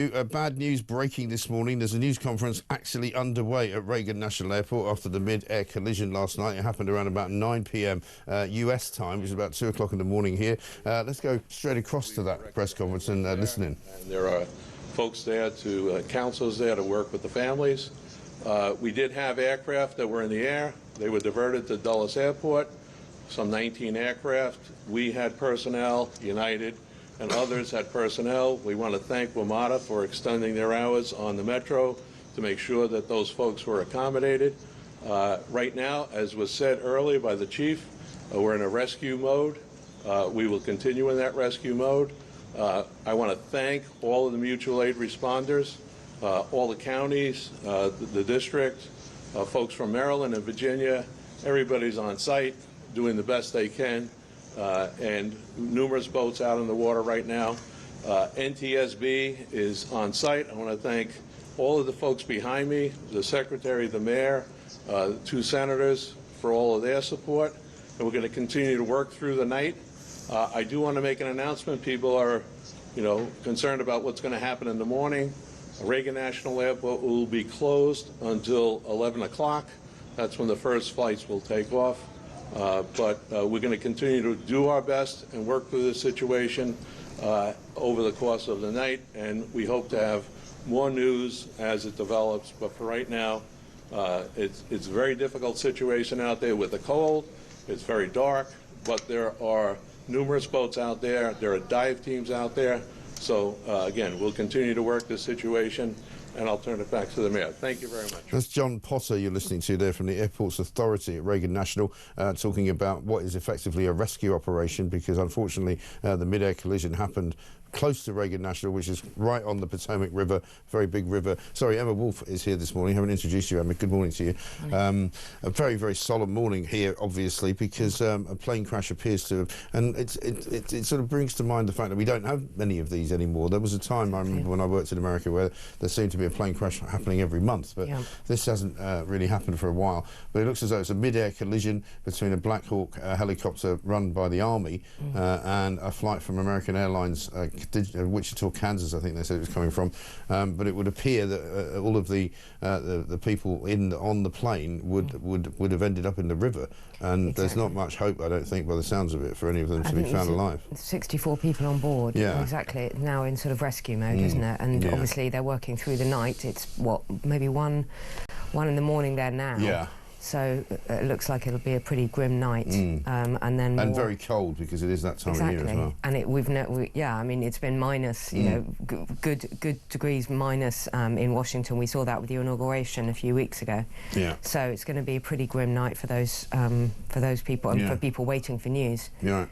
Bad news breaking this morning. There's a news conference actually underway at Reagan National Airport after the mid-air collision last night. It happened around about 9 p.m. US time, which is about 2 o'clock in the morning here. Let's go straight across to that press conference and listen in. And there are folks there, counselors there to work with the families. We did have aircraft that were in the air. They were diverted to Dulles Airport, some 19 aircraft. We had personnel, United, and others had personnel. We want to thank WMATA for extending their hours on the Metro to make sure that those folks were accommodated. Right now, as was said earlier by the chief, we're in a rescue mode. We will continue in that rescue mode. I want to thank all of the mutual aid responders, all the counties, the district, folks from Maryland and Virginia. Everybody's on site doing the best they can. And numerous boats out in the water right now. NTSB is on site. I want to thank all of the folks behind me, the secretary, the mayor, the 2 senators for all of their support. And we're going to continue to work through the night. I do want to make an announcement. People are, concerned about what's going to happen in the morning. Reagan National Airport will be closed until 11 o'clock. That's when the first flights will take off. But we're going to continue to do our best and work through this situation over the course of the night, and we hope to have more news as it develops. But for right now, it's a very difficult situation out there with the cold. It's very dark, but there are numerous boats out there. There are dive teams out there. So, again, we'll continue to work this situation. And I'll turn it back to the mayor. Thank you very much. That's John Potter you're listening to there from the Airports Authority at Reagan National, talking about what is effectively a rescue operation, because unfortunately the mid-air collision happened close to Reagan National, which is right on the Potomac River, very big river. Sorry, Emma Wolfe is here this morning. I haven't introduced you, Emma. Good morning to you. A very, very solemn morning here, obviously, because a plane crash appears to have, and it sort of brings to mind the fact that we don't have many of these anymore. There was a time, I remember when I worked in America, where there seemed to be a plane crash happening every month, but this hasn't really happened for a while. But it looks as though it's a mid-air collision between a Black Hawk helicopter run by the Army and a flight from American Airlines, Wichita, Kansas, I think they said it was coming from. But it would appear that all of the people on the plane would have ended up in the river, and there's not much hope, I don't think, by the sounds of it, for any of them to be found alive. 64 people on board. Yeah, exactly. Now in sort of rescue mode, isn't it? And obviously they're working through the night. It's what, maybe one in the morning there now. Yeah. So it looks like it'll be a pretty grim night, and then very cold, because it is that time of year as well. And I mean, it's been minus, good degrees minus in Washington. We saw that with the inauguration a few weeks ago. Yeah. So it's going to be a pretty grim night for those people and for people waiting for news. Yeah.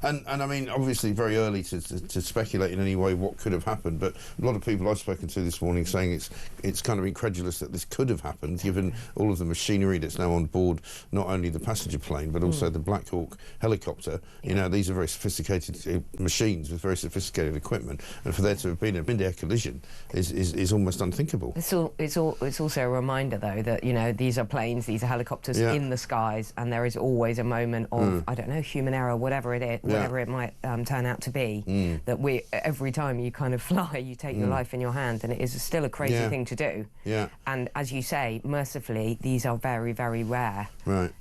And I mean, obviously very early to speculate in any way what could have happened, but a lot of people I've spoken to this morning saying it's kind of incredulous that this could have happened, given all of the machinery that's now on board, not only the passenger plane, but also the Black Hawk helicopter. These are very sophisticated machines with very sophisticated equipment, and for there to have been a mid-air collision is almost unthinkable. It's also a reminder, though, that, these are planes, these are helicopters in the skies, and there is always a moment of, I don't know, human error, whatever it is, whatever it might turn out to be, that every time you kind of fly, you take your life in your hand, and it is still a crazy thing to do. Yeah. And as you say, mercifully, these are very, very rare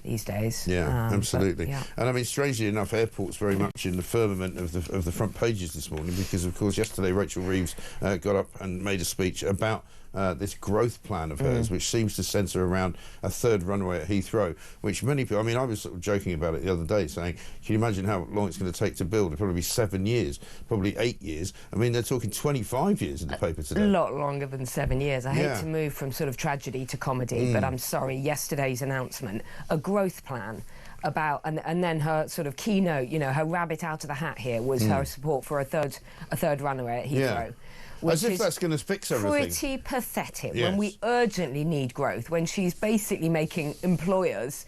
these days. Yeah, absolutely. And I mean, strangely enough, airports very much in the firmament of the front pages this morning, because of course yesterday Rachel Reeves got up and made a speech about this growth plan of hers, which seems to centre around a 3rd runway at Heathrow, which many people, I mean, I was sort of joking about it the other day, saying, can you imagine how long it's going to take to build? It'll probably be 7 years, probably 8 years. I mean, they're talking 25 years in the paper today. A lot longer than 7 years. I hate to move from sort of tragedy to comedy, but I'm sorry, yesterday's announcement, a growth plan about, and then her sort of keynote, her rabbit out of the hat here was her support for a third runway at Heathrow. As if that's going to fix everything. Pretty pathetic when we urgently need growth, when she's basically making employers,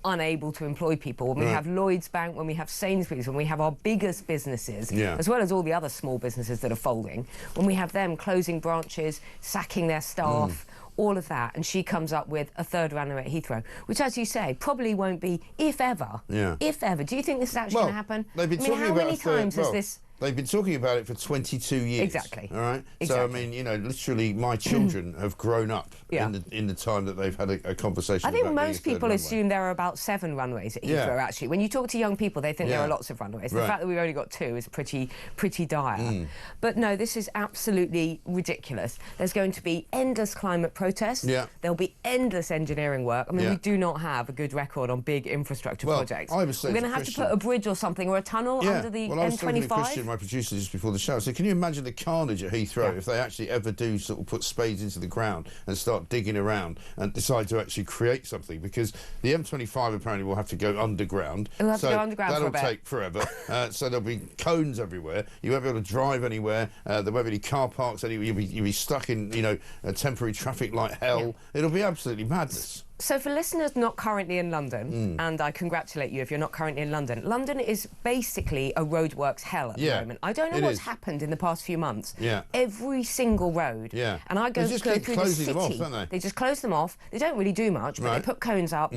unable to employ people, when we have Lloyds Bank, when we have Sainsbury's, when we have our biggest businesses, as well as all the other small businesses that are folding, when we have them closing branches, sacking their staff, all of that, and she comes up with a 3rd runway at Heathrow, which, as you say, probably won't be, if ever. If ever. Do you think this is actually going to happen? They've been talking how about many times has this They've been talking about it for 22 years. Exactly. All right. Exactly. So I mean, you know, literally, my children have grown up in the time that they've had a conversation. I think about most people assume there are about 7 runways at Heathrow. Actually, when you talk to young people, they think there are lots of runways. The fact that we've only got 2 is pretty dire. But no, this is absolutely ridiculous. There's going to be endless climate protests. There'll be endless engineering work. I mean, we do not have a good record on big infrastructure projects. I was saying we're going to have to put a bridge or something or a tunnel under the I was talking to M25. Christian, my producer, just before the show. So can you imagine the carnage at Heathrow if they actually ever do sort of put spades into the ground and start digging around and decide to actually create something? Because the M25 apparently will have to go underground. It'll have to go underground that'll for a bit. take forever. So there'll be cones everywhere. You won't be able to drive anywhere. There won't be any car parks anywhere. You'll be stuck in, you know, a temporary traffic light hell. It'll be absolutely madness. So for listeners not currently in London, and I congratulate you if you're not currently in London, London is basically a roadworks hell at the moment. I don't know what's happened in the past few months. Every single road. And I go through the city. Them off, don't they? They just close them off. They don't really do much, but they put cones up,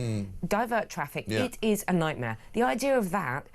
divert traffic. It is a nightmare. The idea of that,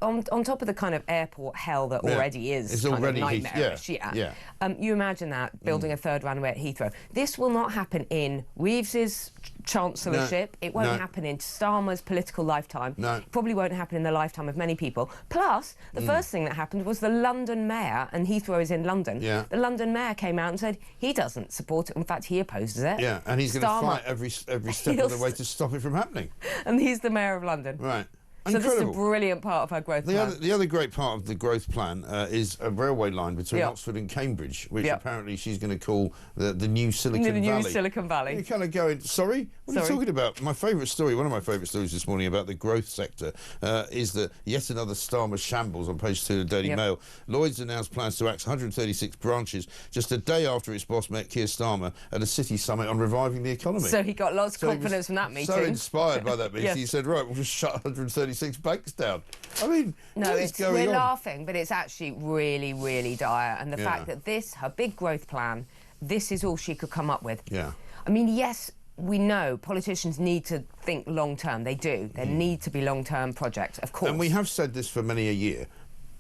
on top of the kind of airport hell that already is it's kind already of nightmarish. You imagine that, building a 3rd runway at Heathrow. This will not happen in Reeves's chancellorship. It won't happen in Starmer's political lifetime. It probably won't happen in the lifetime of many people. Plus, the first thing that happened was the London mayor, and Heathrow is in London. The London mayor came out and said he doesn't support it. In fact, he opposes it. And he's going to fight every step of the way to stop it from happening. And he's the mayor of London. Right. So this is a brilliant part of her growth plan. The other great part of the growth plan is a railway line between Oxford and Cambridge, which apparently she's going to call the new Silicon Valley. The new Silicon Valley. You're kind of going, sorry? What are you talking about? My favourite story, one of my favourite stories this morning about the growth sector is that yet another Starmer shambles on page 2 of the Daily Mail. Lloyd's announced plans to axe 136 branches just a day after its boss met Keir Starmer at a city summit on reviving the economy. So he got lots of confidence from that meeting. So inspired by that meeting, he said, right, we'll just shut 136 banks down. I mean, we're laughing, but it's actually really, really dire. And the fact that her big growth plan, this is all she could come up with. I mean, yes, we know politicians need to think long-term. They do. There need to be long-term projects, of course. And we have said this for many a year.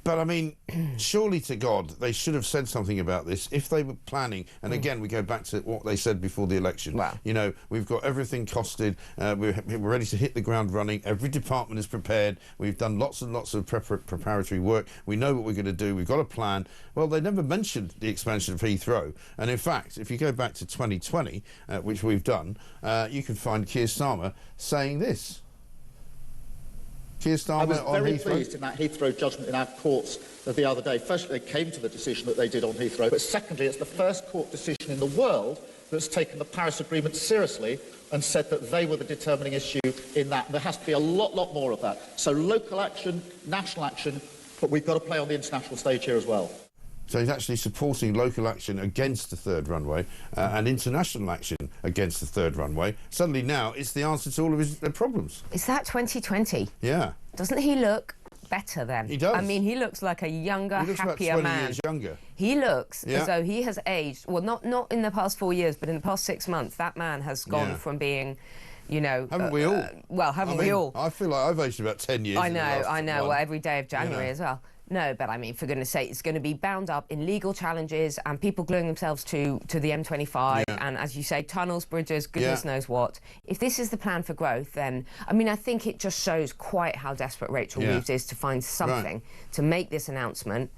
But, I mean, surely to God, they should have said something about this if they were planning. And again, we go back to what they said before the election. Wow. You know, we've got everything costed. We're ready to hit the ground running. Every department is prepared. We've done lots and lots of preparatory work. We know what we're going to do. We've got a plan. Well, they never mentioned the expansion of Heathrow. And, in fact, if you go back to 2020, which we've done, you can find Keir Starmer saying this. Keir Starmer I was very Heathrow. pleased in that Heathrow judgment in our courts the other day. Firstly, they came to the decision that they did on Heathrow, but secondly, it's the first court decision in the world that's taken the Paris Agreement seriously and said that they were the determining issue in that. There has to be a lot more of that. So local action, national action, but we've got to play on the international stage here as well. So he's actually supporting local action against the 3rd runway and international action against the 3rd runway. Suddenly now it's the answer to all of his problems. Is that 2020? Yeah. Doesn't he look better then? He does. I mean, he looks like a younger, he looks happier about 20 man. years younger. He looks as though he has aged. Well, not in the past 4 years, but in the past 6 months, that man has gone from being, you know... Haven't we all? Well, haven't we all? I feel like I've aged about 10 years. I know. Well, every day of January as well. No, but I mean, for goodness sake, it's going to be bound up in legal challenges and people gluing themselves to the M25 and, as you say, tunnels, bridges, goodness knows what. If this is the plan for growth, then, I mean, I think it just shows quite how desperate Rachel Reeves is to find something to make this announcement.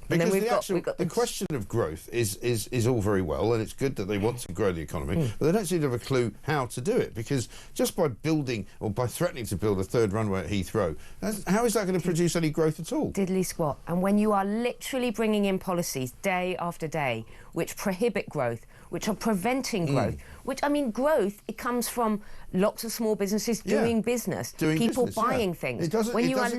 Because the question of growth is all very well, and it's good that they want to grow the economy, but they don't seem to have a clue how to do it, because just by building or by threatening to build a 3rd runway at Heathrow, how is that going to produce any growth at all? Diddly squat. And when you are literally bringing in policies day after day which prohibit growth, which are preventing growth, which, I mean, growth, it comes from lots of small businesses doing business, people buying things. It doesn't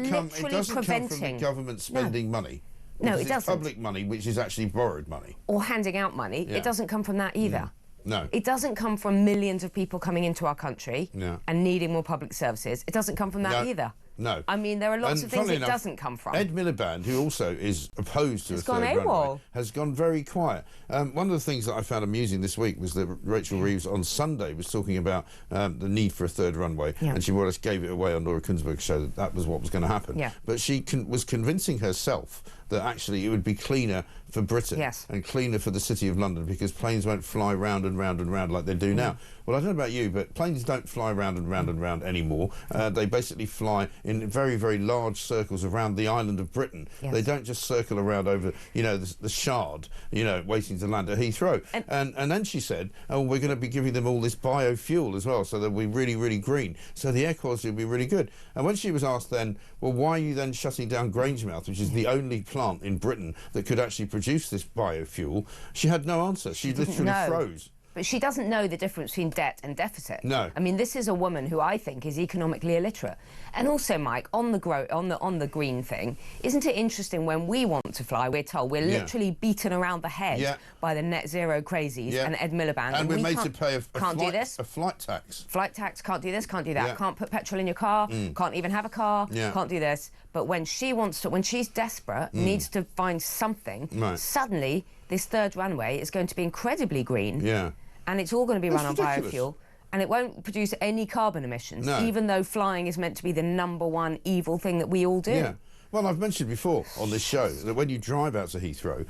come from the government spending money. No, it doesn't. It's public money, which is actually borrowed money. Or handing out money. It doesn't come from that either. No. It doesn't come from millions of people coming into our country and needing more public services. It doesn't come from that either. No. I mean, there are lots of things it doesn't come from. Ed Miliband, who also is opposed to a 3rd runway, has gone very quiet. One of the things that I found amusing this week was that Rachel Reeves on Sunday was talking about the need for a 3rd runway, and she more or less gave it away on Laura Kunzberg's show that was what was going to happen. But she was convincing herself that actually it would be cleaner for Britain and cleaner for the City of London, because planes won't fly round and round and round like they do now. Well, I don't know about you, but planes don't fly round and round and round anymore. They basically fly in very, very large circles around the island of Britain. They don't just circle around over, you know, the Shard, you know, waiting to land at Heathrow. And then she said, oh, we're going to be giving them all this biofuel as well, so they'll be really, really green. So the air quality will be really good. And when she was asked then, well, why are you then shutting down Grangemouth, which is the only plant in Britain that could actually produce this biofuel, she had no answer. She literally froze. But she doesn't know the difference between debt and deficit. No. I mean, this is a woman who I think is economically illiterate. And also, Mike, on the green thing, isn't it interesting when we want to fly, we're told we're literally beaten around the head by the net zero crazies and Ed Miliband. And we're made to pay a flight tax. Flight tax, can't do this, can't do that, can't put petrol in your car, can't even have a car, can't do this. But when she wants to, when she's desperate, needs to find something, suddenly this third runway is going to be incredibly green. And it's all going to be run on biofuel. And it won't produce any carbon emissions, even though flying is meant to be the #1 evil thing that we all do. Well, I've mentioned before on this show that when you drive out to Heathrow,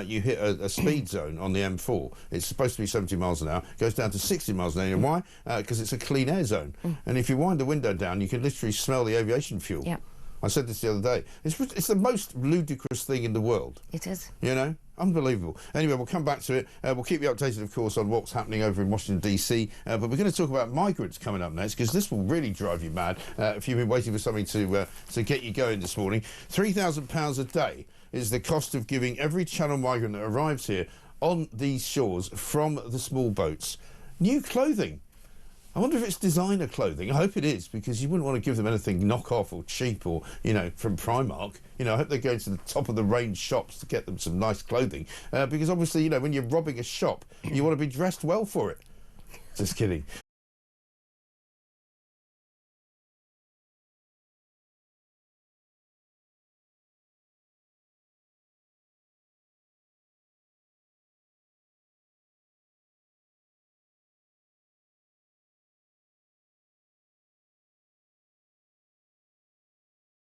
you hit a speed zone on the M4. It's supposed to be 70 miles an hour, goes down to 60 miles an hour. Why? Because it's a clean air zone. And if you wind the window down, you can literally smell the aviation fuel. I said this the other day. It's the most ludicrous thing in the world. It is. You know? Unbelievable. Anyway, we'll come back to it. We'll keep you updated, of course, on what's happening over in Washington, D.C. But we're going to talk about migrants coming up next, because this will really drive you mad if you've been waiting for something to get you going this morning. £3,000 a day is the cost of giving every Channel migrant that arrives here on these shores from the small boats new clothing. I wonder if it's designer clothing. I hope it is, because you wouldn't want to give them anything knockoff or cheap or, you know, from Primark. You know, I hope they go to the top of the range shops to get them some nice clothing. Because obviously, you know, when you're robbing a shop, you want to be dressed well for it. Just kidding.